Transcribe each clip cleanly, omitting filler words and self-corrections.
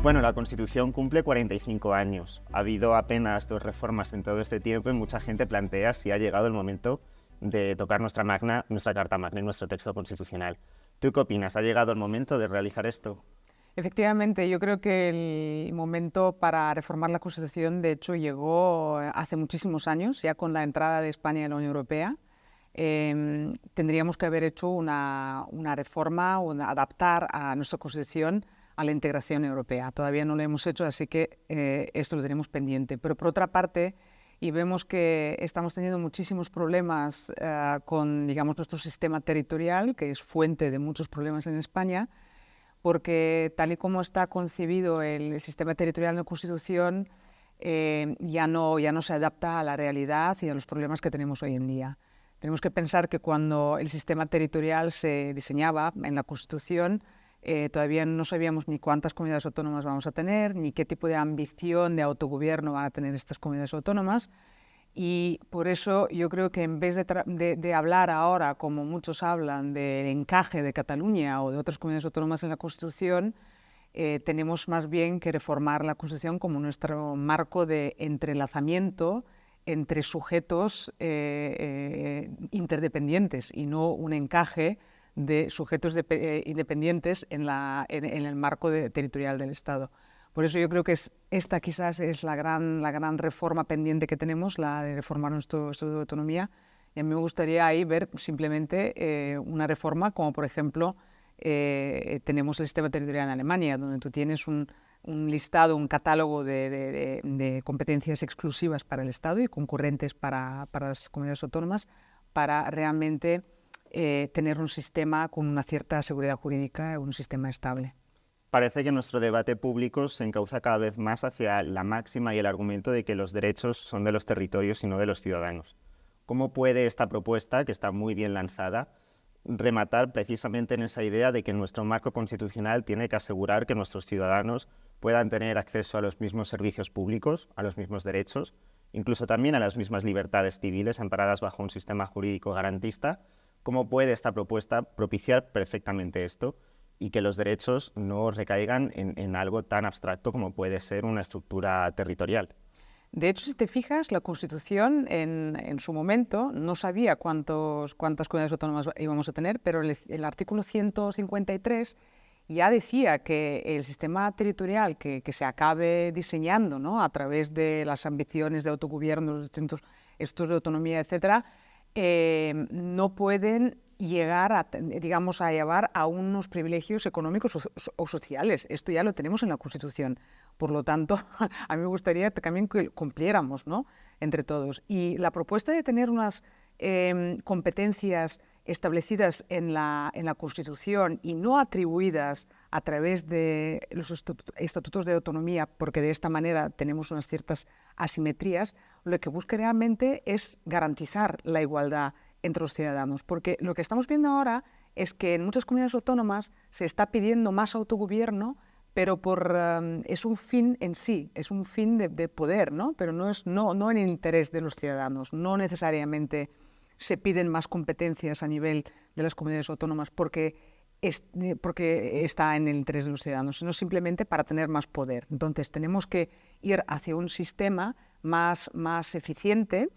Bueno, la Constitución cumple 45 años. Ha habido apenas 2 reformas en todo este tiempo y mucha gente plantea si ha llegado el momento de tocar nuestra Carta Magna y nuestro texto constitucional. ¿Tú qué opinas? ¿Ha llegado el momento de realizar esto? Efectivamente, yo creo que el momento para reformar la Constitución, de hecho, llegó hace muchísimos años, ya con la entrada de España en la Unión Europea. Tendríamos que haber hecho una reforma, adaptar a nuestra Constitución a la integración europea. Todavía no lo hemos hecho, así que esto lo tenemos pendiente. Pero por otra parte, y vemos que estamos teniendo muchísimos problemas con, digamos, nuestro sistema territorial, que es fuente de muchos problemas en España, porque tal y como está concebido el sistema territorial en la Constitución, ya no se adapta a la realidad y a los problemas que tenemos hoy en día. Tenemos que pensar que cuando el sistema territorial se diseñaba en la Constitución, todavía no sabíamos ni cuántas comunidades autónomas vamos a tener, ni qué tipo de ambición de autogobierno van a tener estas comunidades autónomas. Y por eso yo creo que en vez de hablar ahora, como muchos hablan, del encaje de Cataluña o de otras comunidades autónomas en la Constitución, tenemos más bien que reformar la Constitución como nuestro marco de entrelazamiento entre sujetos interdependientes y no un encaje de sujetos independientes en el marco territorial del Estado. Por eso yo creo que esta quizás es la gran reforma pendiente que tenemos, la de reformar nuestro Estatuto de Autonomía. Y a mí me gustaría ahí ver simplemente una reforma como, por ejemplo, tenemos el sistema territorial en Alemania, donde tú tienes un listado, un catálogo de competencias exclusivas para el Estado y concurrentes para las comunidades autónomas, para realmente tener un sistema con una cierta seguridad jurídica, un sistema estable. Parece que nuestro debate público se encauza cada vez más hacia la máxima y el argumento de que los derechos son de los territorios y no de los ciudadanos. ¿Cómo puede esta propuesta, que está muy bien lanzada, rematar precisamente en esa idea de que nuestro marco constitucional tiene que asegurar que nuestros ciudadanos puedan tener acceso a los mismos servicios públicos, a los mismos derechos, incluso también a las mismas libertades civiles amparadas bajo un sistema jurídico garantista? ¿Cómo puede esta propuesta propiciar perfectamente esto y que los derechos no recaigan en algo tan abstracto como puede ser una estructura territorial? De hecho, si te fijas, la Constitución en su momento no sabía cuántas comunidades autónomas íbamos a tener, pero el artículo 153 ya decía que el sistema territorial que se acabe diseñando, ¿no?, a través de las ambiciones de autogobierno, los distintos estados de autonomía, etcétera, no pueden llegar a llevar a unos privilegios económicos o sociales. Esto ya lo tenemos en la Constitución. Por lo tanto, a mí me gustaría también que cumpliéramos, ¿no?, entre todos. Y la propuesta de tener unas competencias establecidas en la Constitución y no atribuidas a través de los estatutos de autonomía, porque de esta manera tenemos unas ciertas asimetrías, lo que busca realmente es garantizar la igualdad entre los ciudadanos, porque lo que estamos viendo ahora es que en muchas comunidades autónomas se está pidiendo más autogobierno, pero es un fin en sí, es un fin de poder, ¿no?, pero no en el interés de los ciudadanos. No necesariamente se piden más competencias a nivel de las comunidades autónomas porque está en el interés de los ciudadanos, sino simplemente para tener más poder. Entonces tenemos que ir hacia un sistema más eficiente,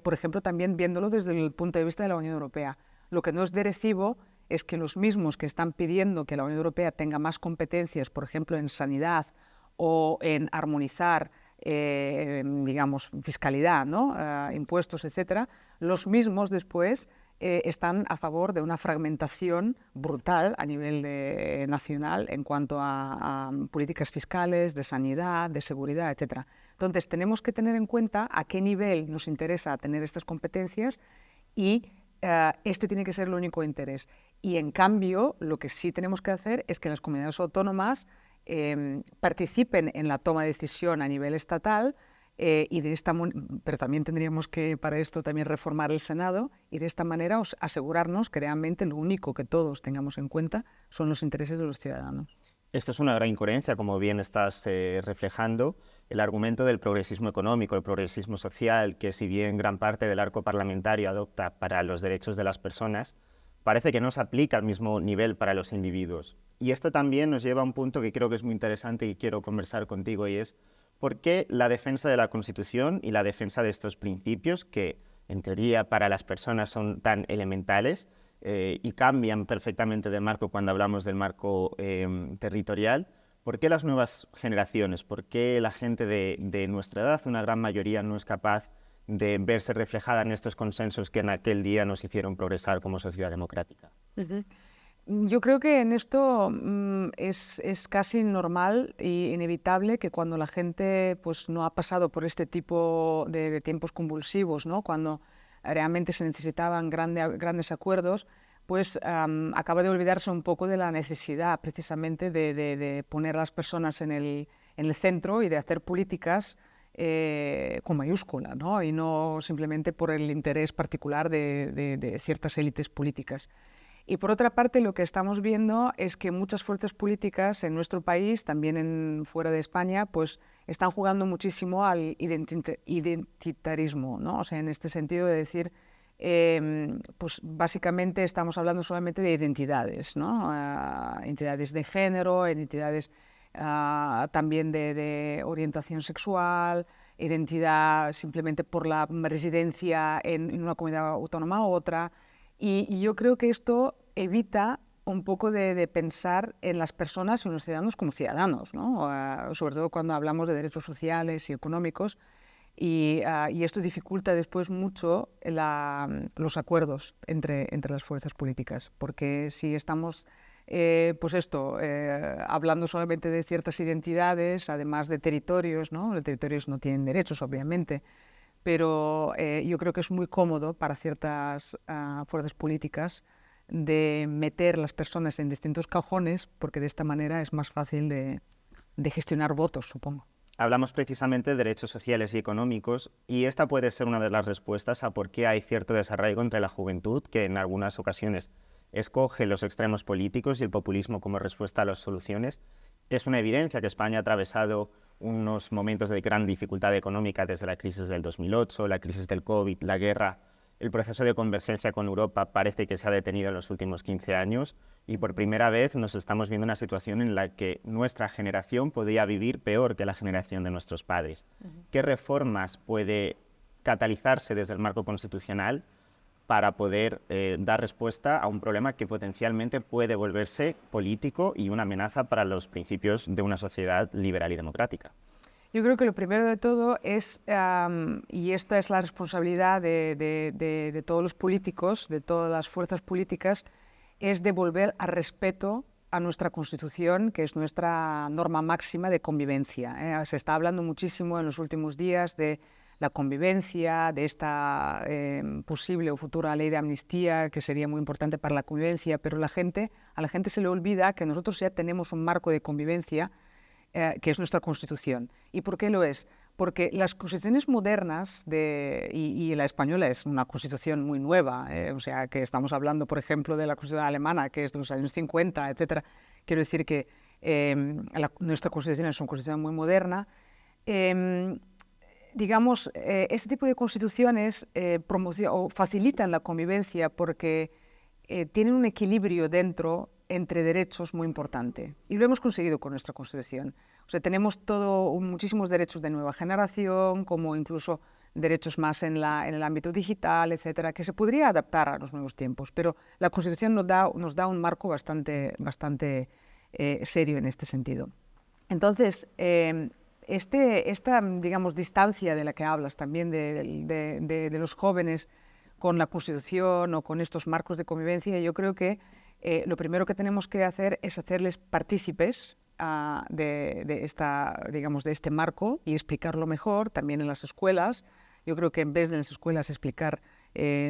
por ejemplo, también viéndolo desde el punto de vista de la Unión Europea. Lo que no es de recibo es que los mismos que están pidiendo que la Unión Europea tenga más competencias, por ejemplo, en sanidad o en armonizar, fiscalidad, ¿no?, impuestos, etcétera, los mismos después están a favor de una fragmentación brutal a nivel nacional en cuanto a políticas fiscales, de sanidad, de seguridad, etcétera. Entonces, tenemos que tener en cuenta a qué nivel nos interesa tener estas competencias y este tiene que ser el único interés. Y, en cambio, lo que sí tenemos que hacer es que las comunidades autónomas participen en la toma de decisión a nivel estatal, pero también tendríamos que, para esto, también reformar el Senado y de esta manera asegurarnos que realmente lo único que todos tengamos en cuenta son los intereses de los ciudadanos. Esto es una gran incoherencia, como bien estás reflejando. El argumento del progresismo económico, el progresismo social, que si bien gran parte del arco parlamentario adopta para los derechos de las personas, parece que no se aplica al mismo nivel para los individuos. Y esto también nos lleva a un punto que creo que es muy interesante y quiero conversar contigo, y es por qué la defensa de la Constitución y la defensa de estos principios, que en teoría para las personas son tan elementales y cambian perfectamente de marco cuando hablamos del marco territorial, ¿por qué las nuevas generaciones, por qué la gente de nuestra edad, una gran mayoría, no es capaz de verse reflejada en estos consensos que en aquel día nos hicieron progresar como sociedad democrática? Yo creo que en esto es casi normal e inevitable que cuando la gente pues, no ha pasado por este tipo de tiempos convulsivos, ¿no? Cuando realmente se necesitaban grandes acuerdos, pues acaba de olvidarse un poco de la necesidad precisamente de poner a las personas en el centro y de hacer políticas con mayúscula, ¿no? Y no simplemente por el interés particular de ciertas élites políticas. Y por otra parte, lo que estamos viendo es que muchas fuerzas políticas en nuestro país, también fuera de España, pues están jugando muchísimo al identitarismo, ¿no? O sea, en este sentido de decir, pues básicamente estamos hablando solamente de identidades, ¿no? Identidades de género, identidades también de orientación sexual, identidad simplemente por la residencia en una comunidad autónoma u otra. Y yo creo que esto evita un poco de pensar en las personas y en los ciudadanos como ciudadanos, ¿no? Sobre todo cuando hablamos de derechos sociales y económicos. Y esto dificulta después mucho los acuerdos entre las fuerzas políticas, porque si estamos hablando solamente de ciertas identidades, además de territorios, ¿no? Los territorios no tienen derechos, obviamente, pero yo creo que es muy cómodo para ciertas fuerzas políticas de meter a las personas en distintos cajones, porque de esta manera es más fácil de gestionar votos, supongo. Hablamos precisamente de derechos sociales y económicos, y esta puede ser una de las respuestas a por qué hay cierto desarraigo entre la juventud, que en algunas ocasiones escoge los extremos políticos y el populismo como respuesta a las soluciones. Es una evidencia que España ha atravesado unos momentos de gran dificultad económica desde la crisis del 2008, la crisis del COVID, la guerra. El proceso de convergencia con Europa parece que se ha detenido en los últimos 15 años y por primera vez nos estamos viendo una situación en la que nuestra generación podría vivir peor que la generación de nuestros padres. ¿Qué reformas puede catalizarse desde el marco constitucional para poder dar respuesta a un problema que potencialmente puede volverse político y una amenaza para los principios de una sociedad liberal y democrática? Yo creo que lo primero de todo es, y esta es la responsabilidad de todos los políticos, de todas las fuerzas políticas, es devolver al respeto a nuestra Constitución, que es nuestra norma máxima de convivencia. Se está hablando muchísimo en los últimos días de la convivencia, de esta posible o futura ley de amnistía, que sería muy importante para la convivencia, pero a la gente se le olvida que nosotros ya tenemos un marco de convivencia que es nuestra Constitución. ¿Y por qué lo es? Porque las constituciones modernas, y la española es una constitución muy nueva, o sea, que estamos hablando, por ejemplo, de la constitución alemana, que es de los años 50, etc. Quiero decir que nuestra constitución es una constitución muy moderna. Digamos, este tipo de constituciones facilitan la convivencia porque tienen un equilibrio dentro entre derechos muy importante. Y lo hemos conseguido con nuestra Constitución. O sea, tenemos muchísimos derechos de nueva generación, como incluso derechos más en el ámbito digital, etcétera, que se podría adaptar a los nuevos tiempos. Pero la Constitución nos da un marco bastante serio en este sentido. Entonces, esta, digamos, distancia de la que hablas también de los jóvenes con la Constitución o con estos marcos de convivencia, yo creo que lo primero que tenemos que hacer es hacerles partícipes de este marco y explicarlo mejor también en las escuelas. Yo creo que en vez de en las escuelas explicar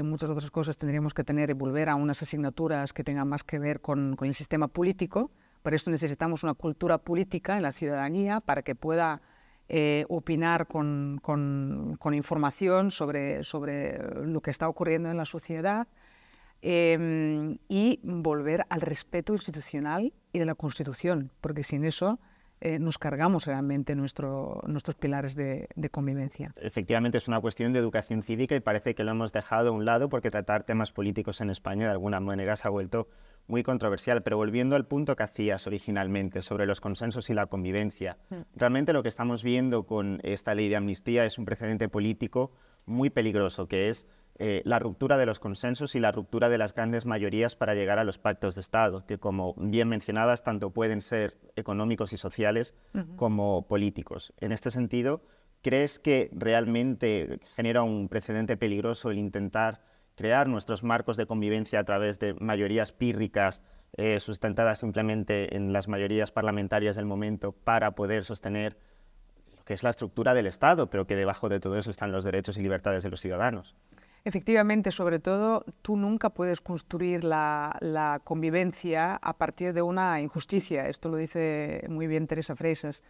muchas otras cosas, tendríamos que volver a unas asignaturas que tengan más que ver con el sistema político. Para esto necesitamos una cultura política en la ciudadanía para que pueda opinar con información sobre lo que está ocurriendo en la sociedad. Y volver al respeto institucional y de la Constitución, porque sin eso nos cargamos realmente nuestros pilares de convivencia. Efectivamente, es una cuestión de educación cívica y parece que lo hemos dejado a un lado porque tratar temas políticos en España de alguna manera se ha vuelto muy controversial. Pero volviendo al punto que hacías originalmente sobre los consensos y la convivencia, realmente lo que estamos viendo con esta ley de amnistía es un precedente político muy peligroso, que es la ruptura de los consensos y la ruptura de las grandes mayorías para llegar a los pactos de Estado, que como bien mencionabas, tanto pueden ser económicos y sociales como políticos. En este sentido, ¿crees que realmente genera un precedente peligroso el intentar crear nuestros marcos de convivencia a través de mayorías pírricas sustentadas simplemente en las mayorías parlamentarias del momento para poder sostener lo que es la estructura del Estado, pero que debajo de todo eso están los derechos y libertades de los ciudadanos? Efectivamente, sobre todo, tú nunca puedes construir la convivencia a partir de una injusticia. Esto lo dice muy bien Teresa Freixas.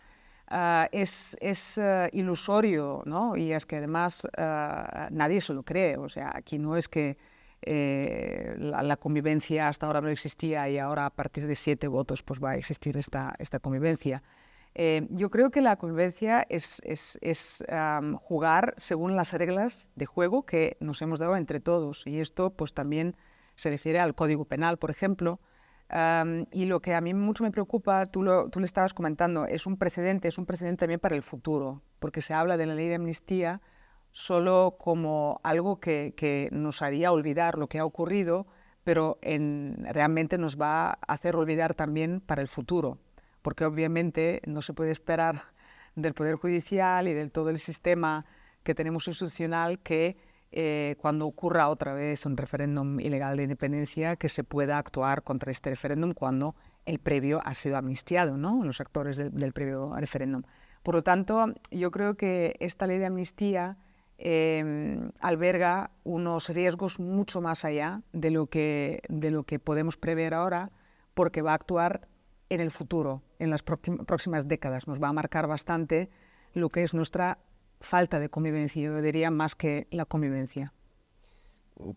Es ilusorio, ¿no? Y es que además nadie se lo cree. O sea, aquí no es que la convivencia hasta ahora no existía y ahora a partir de 7 votos pues va a existir esta convivencia. Yo creo que la convivencia es jugar según las reglas de juego que nos hemos dado entre todos, y esto pues también se refiere al Código Penal, por ejemplo. Y lo que a mí mucho me preocupa, tú le estabas comentando, es un precedente también para el futuro, porque se habla de la ley de amnistía solo como algo que nos haría olvidar lo que ha ocurrido, pero realmente nos va a hacer olvidar también para el futuro, porque obviamente no se puede esperar del Poder Judicial y del todo el sistema que tenemos institucional que cuando ocurra otra vez un referéndum ilegal de independencia, que se pueda actuar contra este referéndum cuando el previo ha sido amnistiado, ¿no? Los actores del previo referéndum. Por lo tanto, yo creo que esta ley de amnistía alberga unos riesgos mucho más allá de lo que podemos prever ahora, porque va a actuar en el futuro, en las próximas décadas. Nos va a marcar bastante lo que es nuestra falta de convivencia, yo diría más que la convivencia.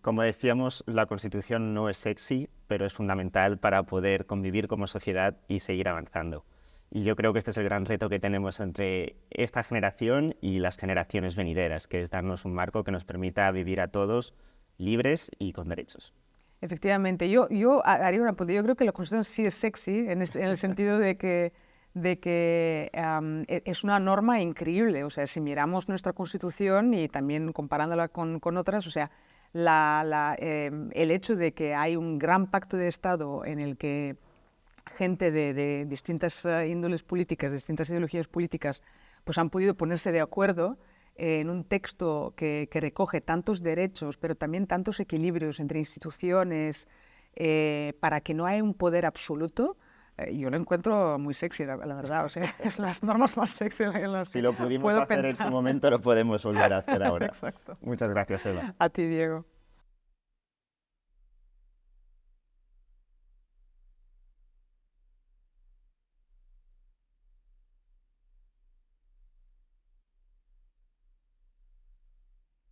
Como decíamos, la Constitución no es sexy, pero es fundamental para poder convivir como sociedad y seguir avanzando. Y yo creo que este es el gran reto que tenemos entre esta generación y las generaciones venideras, que es darnos un marco que nos permita vivir a todos libres y con derechos. Efectivamente, yo haría una pregunta. Yo creo que la Constitución sí es sexy en el sentido de que es una norma increíble. O sea, si miramos nuestra Constitución y también comparándola con otras, o sea, el hecho de que hay un gran pacto de Estado en el que gente de distintas índoles políticas, distintas ideologías políticas, pues han podido ponerse de acuerdo en un texto que recoge tantos derechos, pero también tantos equilibrios entre instituciones, para que no haya un poder absoluto, yo lo encuentro muy sexy, la verdad. O sea, es las normas más sexy en las Si lo pudimos hacer en su momento, lo podemos volver a hacer ahora. Exacto. Muchas gracias, Eva. A ti, Diego.